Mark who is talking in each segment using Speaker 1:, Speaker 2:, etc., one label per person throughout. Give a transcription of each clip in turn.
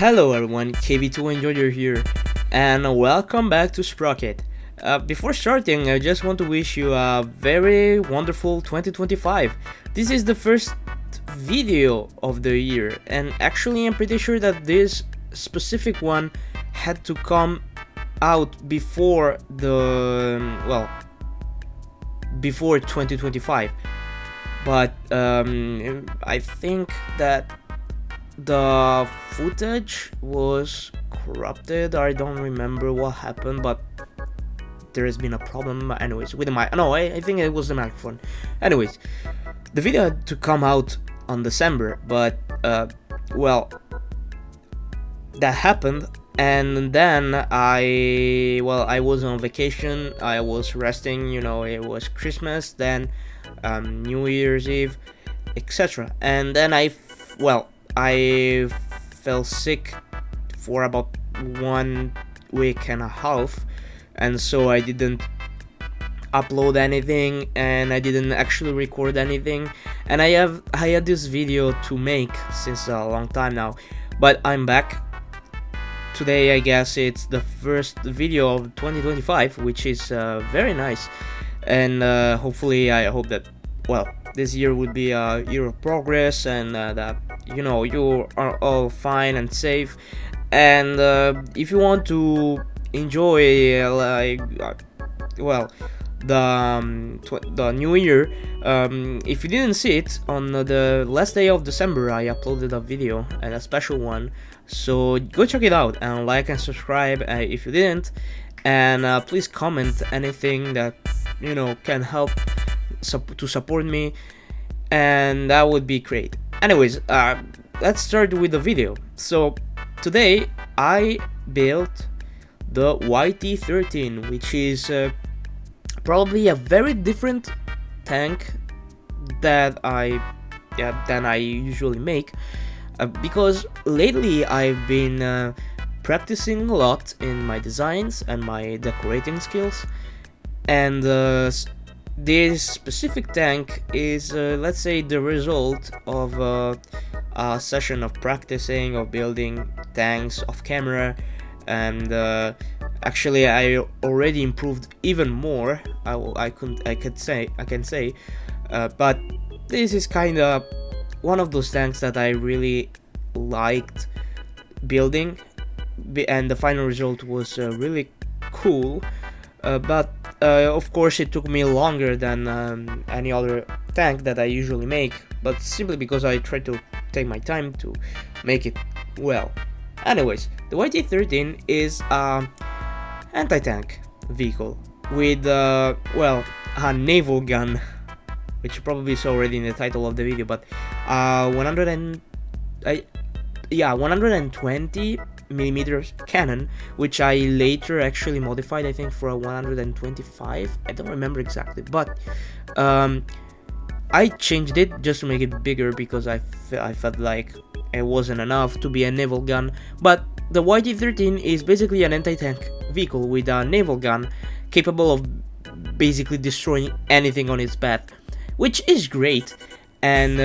Speaker 1: Hello everyone, KV2 Enjoyer here, and welcome back to Sprocket. Before starting, I just want to wish you a very wonderful 2025. This is the first video of the year, and actually I'm pretty sure that this specific one had to come out before before 2025. But I think that the footage was corrupted. I don't remember what happened, but there has been a problem anyways with the mic. No, I think it was the microphone. Anyways, the video had to come out on December, but that happened, and then I was on vacation. I was resting, it was Christmas, then New Year's Eve, etc. And then I fell sick for about 1 week and a half, and so I didn't upload anything, and I didn't actually record anything. And I had this video to make since a long time now, but I'm back today. I guess it's the first video of 2025, which is very nice, and hopefully I hope that this year will be a year of progress, and that you are all fine and safe. And if you want to enjoy the new year, if you didn't see it, on the last day of December I uploaded a video, and a special one, so go check it out and like and subscribe if you didn't, and please comment anything that can help to support me, and that would be great. Anyways, let's start with the video. So today I built the YT13, which is probably a very different tank than I usually make, because lately I've been practicing a lot in my designs and my decorating skills, and this specific tank is, let's say, the result of a session of practicing, of building tanks off camera, and actually I already improved even more. I can say, but this is kind of one of those tanks that I really liked building, and the final result was really cool. But of course it took me longer than any other tank that I usually make, but simply because I try to take my time to make it well. Anyways, the YT13 is an anti-tank vehicle with a naval gun, which you probably saw already in the title of the video, but 120 millimeters cannon, which I later actually modified, I think, for a 125. I don't remember exactly, but I changed it just to make it bigger, because I felt like it wasn't enough to be a naval gun. But the YT13 is basically an anti-tank vehicle with a naval gun capable of basically destroying anything on its path, which is great. And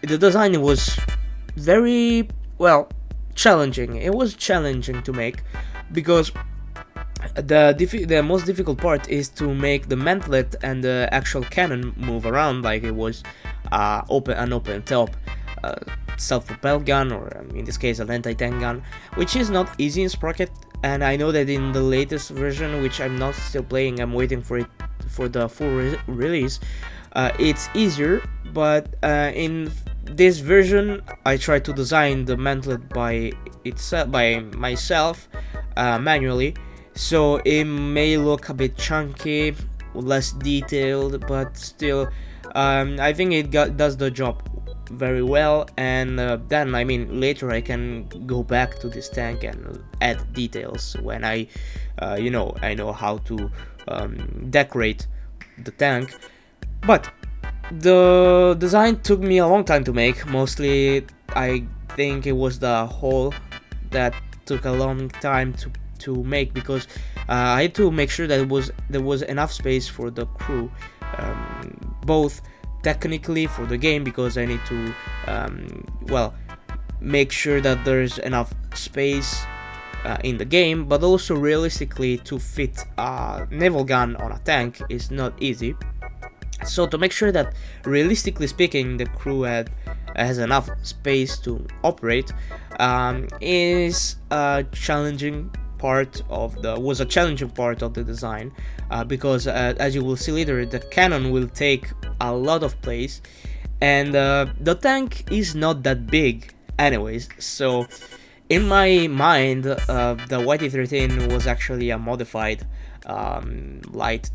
Speaker 1: the design was very challenging. It was challenging to make, because the most difficult part is to make the mantlet and the actual cannon move around like it was an open top self-propelled gun, or in this case an anti-tank gun, which is not easy in Sprocket. And I know that in the latest version, which I'm not still playing, I'm waiting for the full release, it's easier. But in this version I tried to design the mantlet by myself manually, so it may look a bit chunky, less detailed, but still I think it does the job very well. And then later I can go back to this tank and add details when I know how to decorate the tank. But the design took me a long time to make. Mostly I think it was the hull that took a long time to make, because I had to make sure that there was enough space for the crew, both technically for the game, because I need to make sure that there's enough space in the game, but also realistically to fit a naval gun on a tank is not easy. So to make sure that realistically speaking the crew has enough space to operate is a challenging part of the design, because as you will see later, the cannon will take a lot of place, and the tank is not that big anyways. So in my mind, the YT-13 was actually a modified light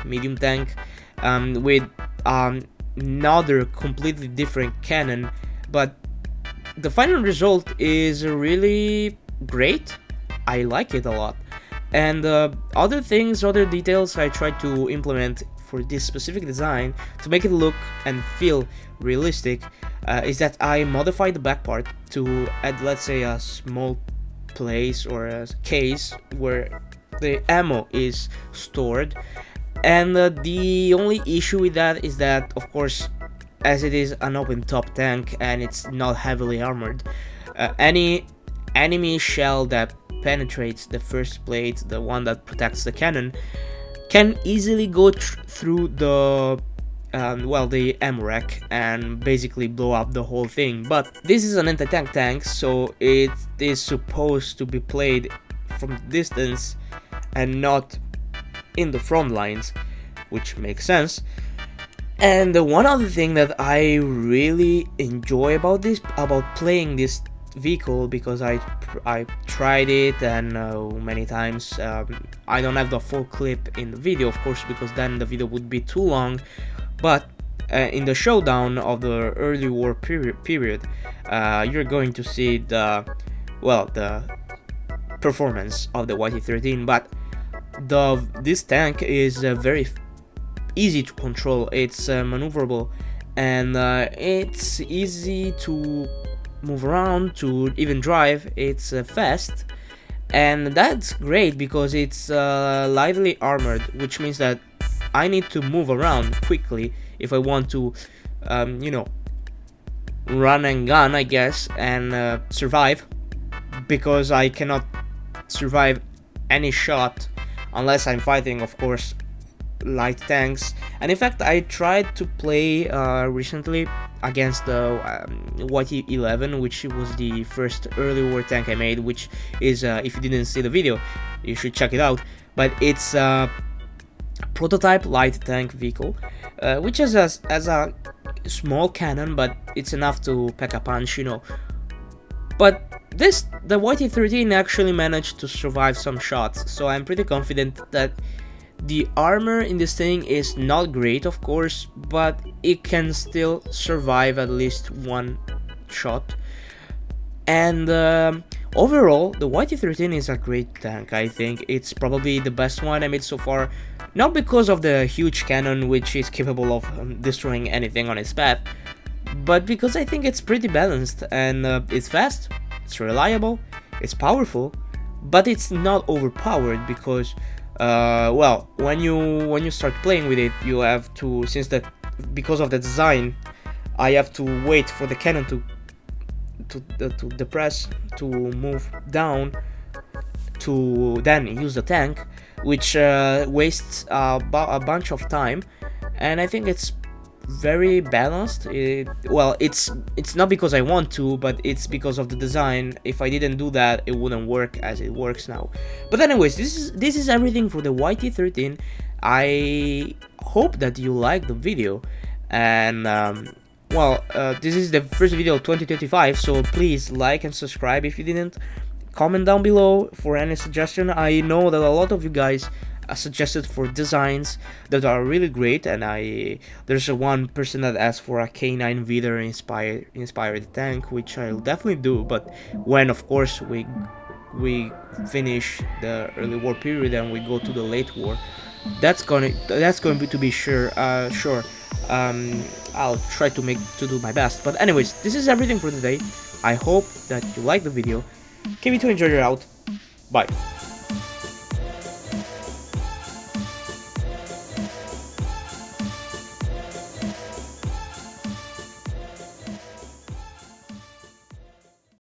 Speaker 1: medium tank, with another completely different cannon, but the final result is really great. I like it a lot. And other details I tried to implement for this specific design to make it look and feel realistic is that I modified the back part to add, let's say, a small place or a case where the ammo is stored. And the only issue with that is that, of course, as it is an open top tank and it's not heavily armored, any enemy shell that penetrates the first plate, the one that protects the cannon, can easily go through the the ammo rack and basically blow up the whole thing. But this is an anti-tank tank, so it is supposed to be played from distance and not in the front lines, which makes sense. And the one other thing that I really enjoy about playing this vehicle, because I tried it and many times, I don't have the full clip in the video, of course, because then the video would be too long, but in the showdown of the early war period, you're going to see the performance of the YT-13. But this tank is very easy to control. It's maneuverable, and it's easy to move around, to even drive. It's fast, and that's great because it's lightly armored, which means that I need to move around quickly if I want to run and gun, I guess, and survive, because I cannot survive any shot unless I'm fighting, of course, light tanks. And in fact, I tried to play recently against the YT-11, which was the first early war tank I made, which is, if you didn't see the video, you should check it out. But it's a prototype light tank vehicle, which has a small cannon, but it's enough to pack a punch, But the YT-13 actually managed to survive some shots, so I'm pretty confident that the armor in this thing is not great, of course, but it can still survive at least one shot. And overall, the YT-13 is a great tank. I think it's probably the best one I made so far, not because of the huge cannon, which is capable of destroying anything on its path, but because I think it's pretty balanced, and it's fast, it's reliable, it's powerful, but it's not overpowered, because when you start playing with it, you have to, because of the design, I have to wait for the cannon to depress, to move down, to then use the tank, which wastes a bunch of time. And I think it's very balanced. It's not because I want to, but it's because of the design. If I didn't do that, it wouldn't work as it works now. But anyways, this is everything for the YT-13. I hope that you liked the video, and this is the first video of 2025, so please like and subscribe if you didn't. Comment down below for any suggestion. I know that a lot of you guys suggested for designs that are really great, and there's one person that asked for a K9 Vader inspired tank, which I'll definitely do, but when, of course, we finish the early war period and we go to the late war, that's going to be sure. I'll try to do my best. But anyways, this is everything for today. I hope that you like the video. Keep it to enjoy your out. Bye.